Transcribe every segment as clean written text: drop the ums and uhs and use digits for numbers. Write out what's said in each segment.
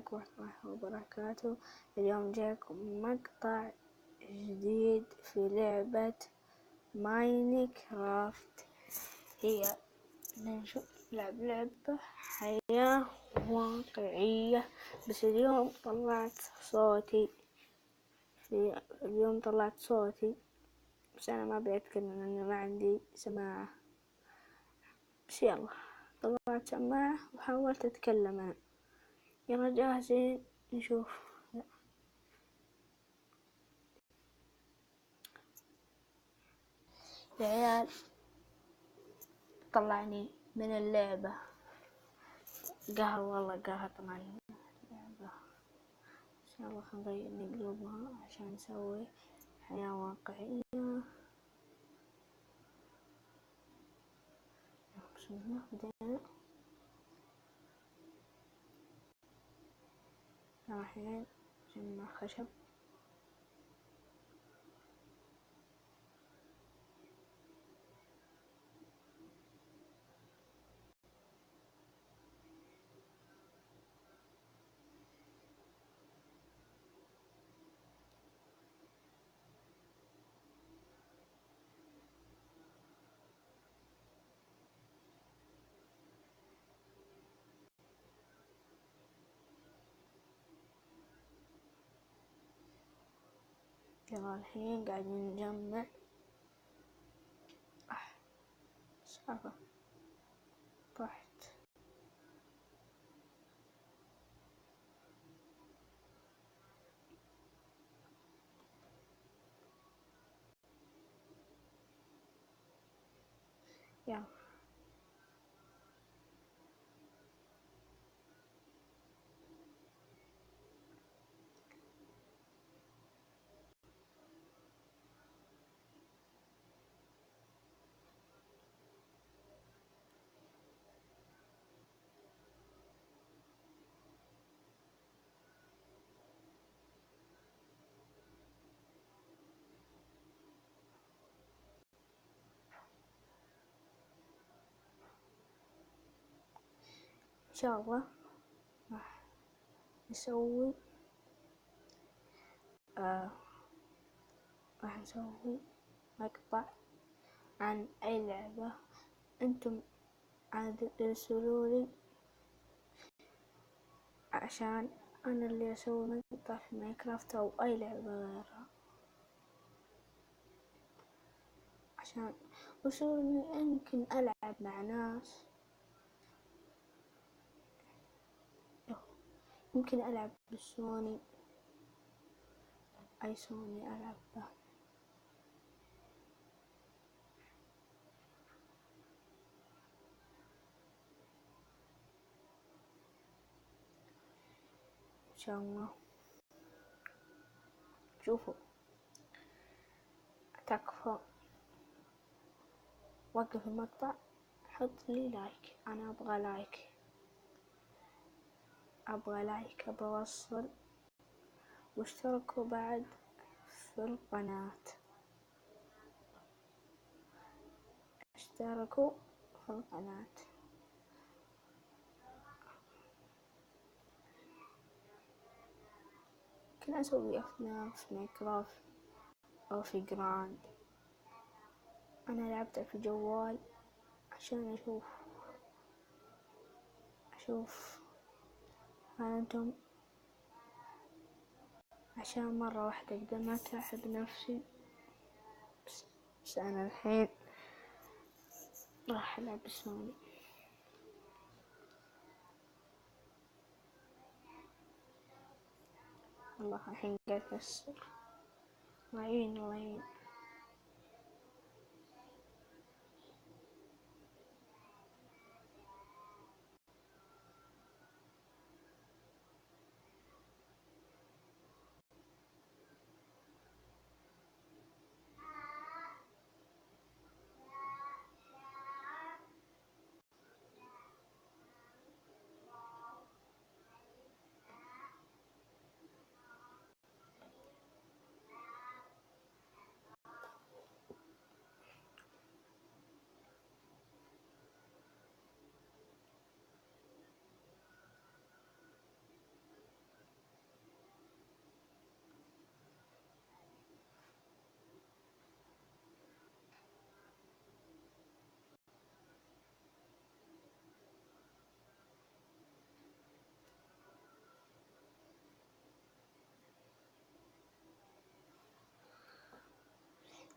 عليكم ورحمة الله وبركاته. اليوم جاكم مقطع جديد في لعبة ماينكرافت. هي لعبة حياة واقعية، بس اليوم طلعت صوتي بس أنا ما بأتكلم لأن ما عندي سماعة. بس يلا طلعت سماعة وحاولت أتكلم أنا. يلا جاهزين نشوف. يا عيال طلعني من اللعبة، قهر والله قهر طلعني من اللعبة. إن شاء الله خلينا نقلبها عشان نسوي حياة واقعية. بسم الله بدينا. رايحين جمع خشب. يلا الحين قاعدين نجمع. سالفة طحت. يلا إن شاء الله راح نسوي راح نسوي مقطع عن أي لعبة أنتم عاد ترسلولي، عشان أنا اللي أسوي مقطع في ماينكرافت أو أي لعبة غيرها. عشان وصولي يمكن ألعب مع ناس، يمكن ألعب بالسوني، أي سوني ألعب به. إن شاء الله. شوفوا تكفى، وقف المقطع، حط لي لايك. أنا أبغى لايك، أبغى أوصل، واشتركوا بعد في القناة. اشتركوا في القناة. ممكن أسوي أفلام في ماينكرافت أو في جراند. أنا لعبتها في جوال عشان أشوف هل أنتم، عشان مرة واحدة بدل ما أتعب نفسي. بس أنا الحين راح ألعب سوني. والله الحين قاعد أكسر. الله يعين.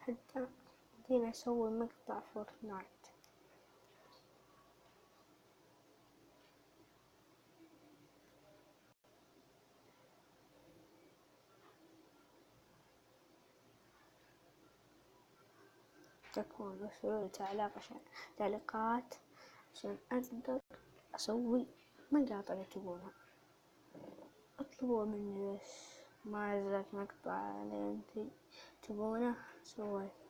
حتى بدينا نسوي مقطع فورتنايت. تكون ارسلولي تعليقات عشان أقدر أسوي مقاطع اللي تبونها. اطلبوا مني بس ما نزلت مقطع اللي انتي تبونه سويته.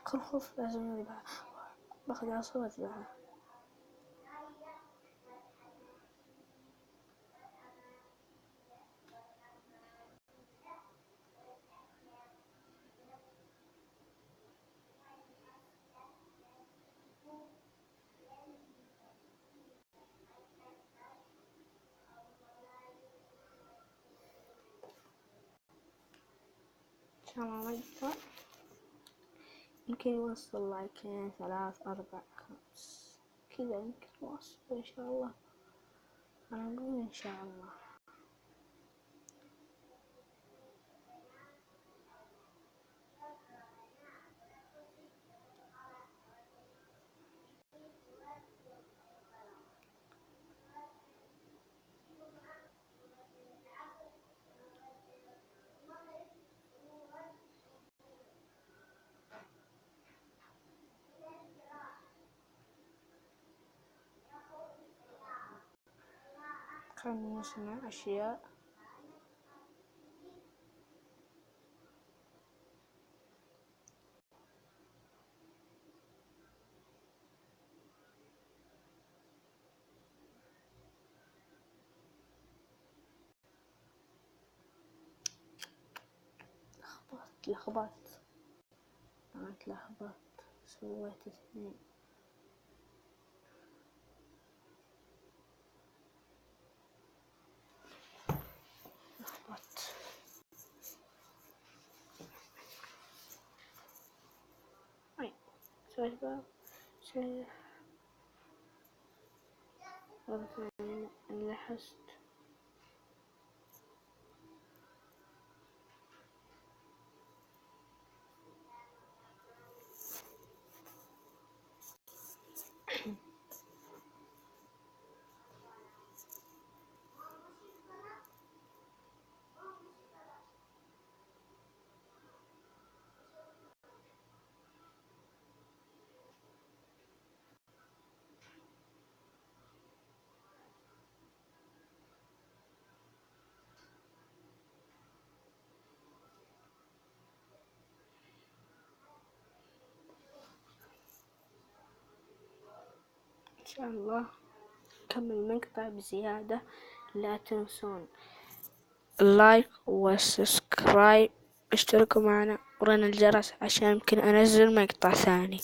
خلخوف لازم نذبحه، باخذ عصا واذبحه. إن شاء الله مقطع يمكن يوصل لايكين 3 4 5 كذا، يمكن يوصل إن شاء الله. أنا أقول إن شاء الله. خلنا نصنع أشياء. لخبطت أنا اتلخبطت، سويت 2. لخبطت. أي سويت بقى شيء لاحظت. إن شاء الله نكمل المقطع بزيادة. لا تنسون اللايك والسبسكرايب، اشتركوا معنا ورن الجرس عشان يمكن أنزل مقطع ثاني.